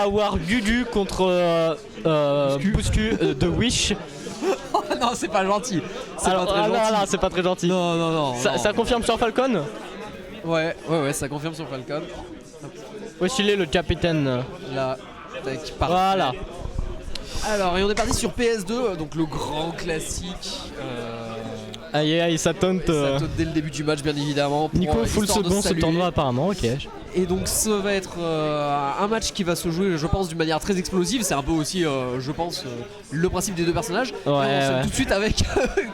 avoir Gugu contre Bouscu de Wish. Oh non, c'est pas gentil. C'est pas très gentil. Non, c'est pas très gentil. Non. Ça confirme sur Falcon? Ouais, ça confirme sur Falcon. Où est-ce qu'il est le capitaine? Là, tac, parfait. Voilà. Alors, et on est parti sur PS2, donc le grand classique. Aïe, ça taunt. Ça taute dès le début du match, bien évidemment. Nico full second ce tournoi apparemment, ok. Et donc ça va être un match qui va se jouer, je pense, d'une manière très explosive. C'est un peu aussi, je pense, le principe des deux personnages. Ouais, on enchaîne tout de suite avec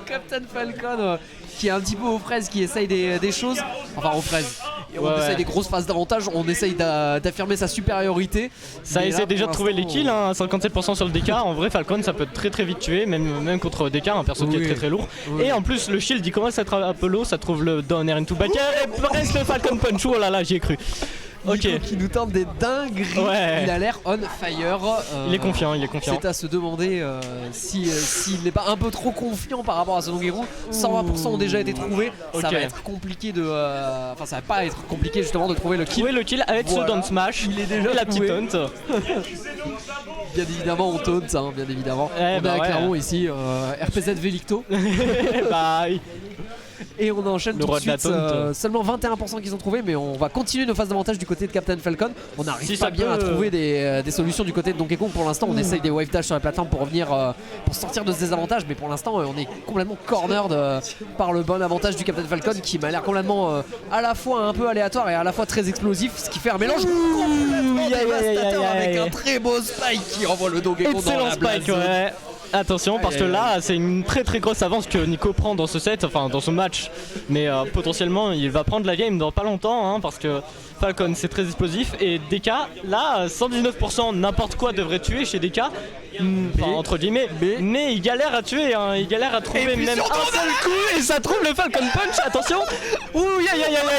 Captain Falcon qui est un petit peu aux fraises, qui essaye des choses. Enfin, aux fraises. On essaye des grosses phases d'avantage, on essaye d'affirmer sa supériorité. Ça essaie déjà de trouver les kills, hein, 57% sur le DK. En vrai, Falcon ça peut très vite tuer, même contre DK, un perso qui est très lourd. Et en plus, le shield il commence à être un peu low, ça trouve le down air into backer et reste le Falcon punch. Oh là là, j'y ai cru. Ok. Nico qui nous tente des dingueries. Ouais. Il a l'air on fire. Il est confiant. C'est à se demander s'il n'est pas un peu trop confiant par rapport à ce Longuerou. 120% ont déjà été trouvés. Ça va être compliqué Enfin, ça va pas être compliqué justement de trouver le kill. Trouver le kill avec ce down smash. Il est déjà la petite taunt. Bien évidemment, on taunt, hein, bien évidemment. On est à Clermont ici, RPZ Vélicto. Bye. Et on enchaîne tout de suite, seulement 21% qu'ils ont trouvé, mais on va continuer nos phases d'avantage du côté de Captain Falcon. On n'arrive pas bien à trouver des solutions du côté de Donkey Kong pour l'instant. On essaye des wave dash sur la plateforme pour revenir, pour sortir de ce désavantage, mais pour l'instant on est complètement cornered par le bon avantage du Captain Falcon qui m'a l'air complètement à la fois un peu aléatoire et à la fois très explosif, ce qui fait un mélange complètement dévastateur avec un très beau spike qui renvoie le Donkey Kong dans la spike, ouais. Attention parce que là c'est une très grosse avance que Nico prend dans ce set, enfin dans ce match. Mais potentiellement il va prendre la game dans pas longtemps hein, parce que Falcon c'est très explosif et DK là 119% n'importe quoi devrait tuer chez DK. Enfin, entre guillemets, mais il galère à tuer, hein, il galère à trouver même un seul coup et ça trouve le Falcon Punch, attention. Ouh,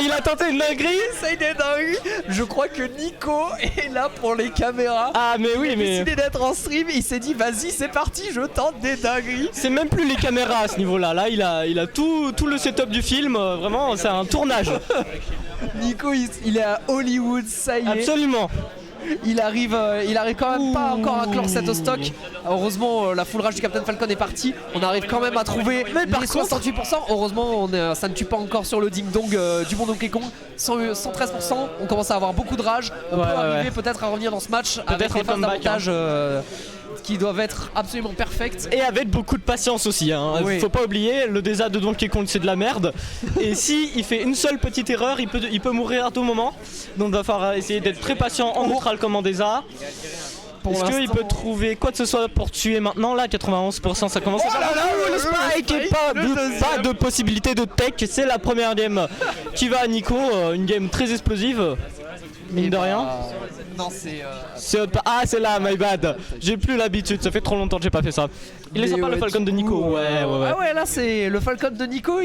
il a tenté une dinguerie. Essaye des dingueries. Je crois que Nico est là pour les caméras. Ah mais oui, il a décidé d'être en stream, il s'est dit vas-y c'est parti, je tente des dingueries. C'est même plus les caméras à ce niveau là, il a tout le setup du film, vraiment c'est un tournage. Nico il est à Hollywood, ça y est. Absolument. Il arrive quand même pas encore à clore cette stock. Heureusement la full rage du Captain Falcon est partie. On arrive quand même à trouver les 68%. Heureusement ça ne tue pas encore sur le ding dong du bon Donkey Kong. 113%. On commence à avoir beaucoup de rage. On peut arriver peut-être à revenir dans ce match avec les phases d'avantage qui doivent être absolument perfectes. Et avec beaucoup de patience aussi hein. Faut pas oublier, le désastre de Donkey Kong c'est de la merde. Et si il fait une seule petite erreur, il peut mourir à tout moment. Donc il va falloir essayer d'être très patient en neutral comme en désastre. Est-ce qu'il peut trouver quoi que ce soit pour tuer maintenant là? 91% ça commence à faire le spike et pas de possibilité de tech. C'est la première game qui va à Nico, une game très explosive. Mine de rien. Non c'est Ah c'est là, my bad. J'ai plus l'habitude, ça fait trop longtemps que j'ai pas fait ça. Il est sympa le Falcon de Nico. Ah ouais là c'est le Falcon de Nico,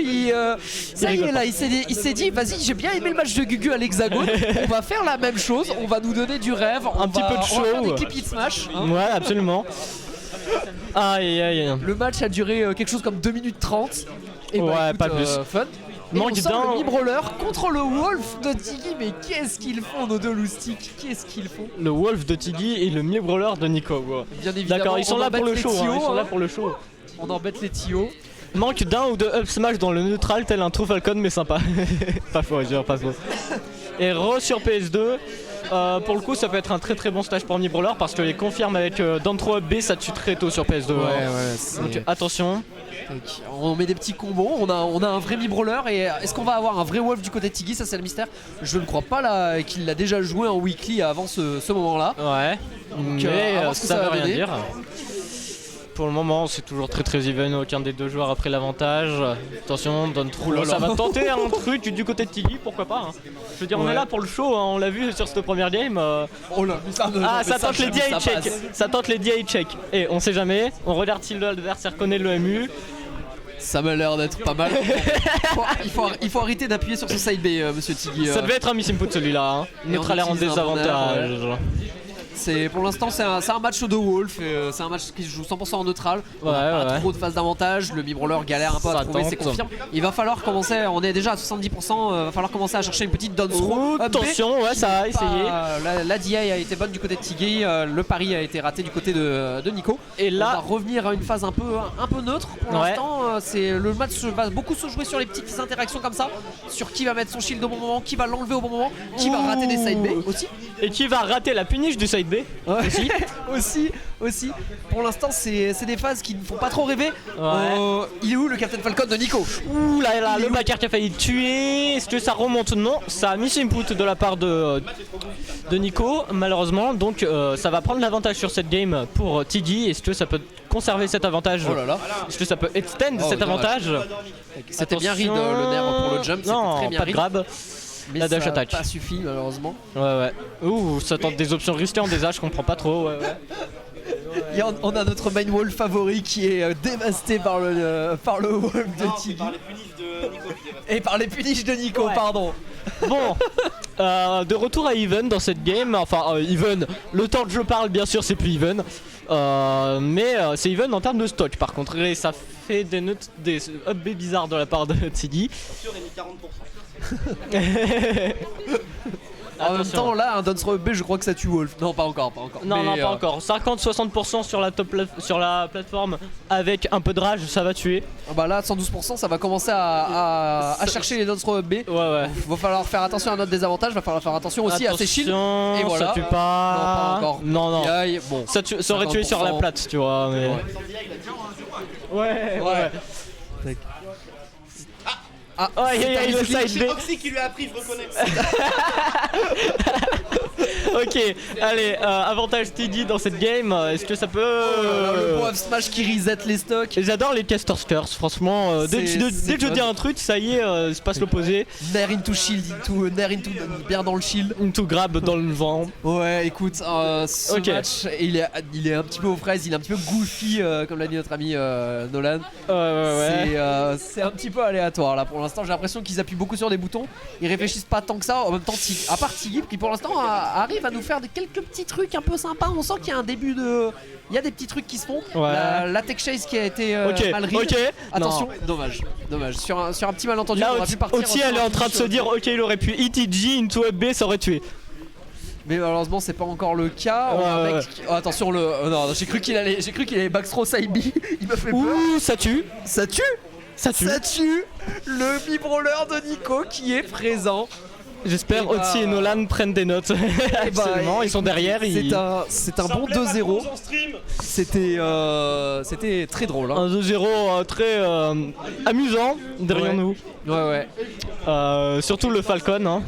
ça y est là, il s'est dit vas-y j'ai bien aimé le match de Gugu à l'Hexagone. On va faire la même chose, on va nous donner du rêve, un petit peu de show. On va faire des clips smash hein. Ouais absolument. Aïe. Le match a duré quelque chose comme 2 minutes 30. Et ouais pas plus. Fun. Et on sort le mid-roller contre le Wolf de Tiggy. Mais qu'est-ce qu'ils font nos deux loustiques? Qu'est-ce qu'ils font? Le Wolf de Tiggy et le mid-roller de Nico. Bien évidemment. D'accord, ils sont là pour le show. Ils sont là pour le show. On embête les Tio. Manque d'un ou de up smash dans le neutral tel un true Falcon mais sympa. Pas faux, je dirais pas faux. Et sur PS2. Pour le coup ça peut être un très bon stage pour mid-roller parce que les confirme avec Dantro Up B ça tue très tôt sur PS2. Donc attention. On met des petits combos, on a un vrai mid-brawler et est-ce qu'on va avoir un vrai Wolf du côté de Tiggy? Ça c'est le mystère. Je ne crois pas là qu'il l'a déjà joué en weekly avant ce moment là. Ouais. Donc, mais ça veut rien dire. Pour le moment c'est toujours très even, aucun des deux joueurs a pris l'avantage. Attention, donne trop ça va tenter un truc du côté de Tiggy, pourquoi pas hein. Je veux dire on est là pour le show, hein. On l'a vu sur cette première game. Oh là, ça tente les DI check. Ça tente les DI check. Et on sait jamais, on regarde si l'adversaire connaît le MU. Ça m'a l'air d'être pas mal. il faut arrêter d'appuyer sur ce side B monsieur Tiggy. Ça devait être un miss input celui-là hein. Neutral en désavantage. Pour l'instant c'est un match de Wolf, c'est un match qui se joue 100% en neutral. On n'a pas trop de phase d'avantage, le mid-roller galère un peu à trouver ses confirmes. Il va falloir commencer, on est déjà à 70%, va falloir commencer à chercher une petite down throw. Attention, ça a essayé. La DI a été bonne du côté de Tiggy, le pari a été raté du côté de Nico. Et là, on va revenir à une phase un peu neutre pour l'instant. Le match va beaucoup se jouer sur les petites interactions comme ça, sur qui va mettre son shield au bon moment, qui va l'enlever au bon moment, qui va rater des side B aussi. Et qui va rater la punish du side B aussi. Pour l'instant, c'est des phases qui ne font pas trop rêver. Il est où le Captain Falcon de Nico? Ouh là, le backer qui a failli tuer. Est-ce que ça remonte? Non, ça a mis input de la part de Nico, malheureusement. Donc ça va prendre l'avantage sur cette game pour Tiggy. Est-ce que ça peut conserver cet avantage? Est-ce que ça peut extend cet avantage? C'était bien read le nerf pour le jump. Non, très bien pas de grab. Mais la dash attack. Pas suffi malheureusement. Ouh, ça tente des options risquées en désastre, je comprends pas trop. On a notre main wall favori qui est dévasté par le wall de Tiggy. Et par les punishes de Nico, pardon. Bon, de retour à even dans cette game. Enfin, even, le temps que je parle, bien sûr, c'est plus even. Mais c'est even en termes de stock par contre. Et ça fait des up B bizarres de la part de Tiggy. En même temps, là, un Dance B, je crois que ça tue Wolf. Non, pas encore. Non, pas encore. 50-60% sur la plateforme avec un peu de rage, ça va tuer. Bah là, 112%, ça va commencer à chercher les Dance B. Va falloir faire attention à notre désavantage, va falloir faire attention aussi à ses shields. Et voilà. Ça tue pas. Non, pas encore. Non. Bon, ça aurait tué sur la plate, tu vois. Mais... Ouais. Il le side B. Oxy qui lui a appris, je reconnais. Ok, allez, avantage TD dans cette game. Est-ce que ça peut. Le Power Smash qui reset les stocks. J'adore les casters curse, franchement. Dès que je dis un truc, ça y est, il se passe l'opposé. Nair into shield, nair into bien dans le shield. Into grab dans le vent. Ouais, écoute, ce match, il est un petit peu aux fraises, il est un petit peu goofy, comme l'a dit notre ami Nolan. C'est un petit peu aléatoire là pour l'instant. J'ai l'impression qu'ils appuient beaucoup sur des boutons. Ils réfléchissent pas tant que ça. En même temps, à part Tiggy qui pour l'instant arrive à nous faire quelques petits trucs un peu sympas. On sent qu'il y a un début de. Il y a des petits trucs qui se font. La tech chase qui a été mal read. Attention, dommage. Sur un petit malentendu, là, on aurait pu partir. Oti elle est en train de se dire ok, il aurait pu ETG into up B, ça aurait tué. Mais malheureusement c'est pas encore le cas. Attention non, j'ai cru qu'il allait backthrow side B. Il m'a fait peur. Ouh, ça tue. Ça tue le vibroller de Nico qui est présent. J'espère Oti et Nolan prennent des notes. Actuellement, ils sont derrière. C'est un bon 2-0. C'était très drôle. Un 2-0 très amusant derrière nous. Ouais. Surtout le Falcon.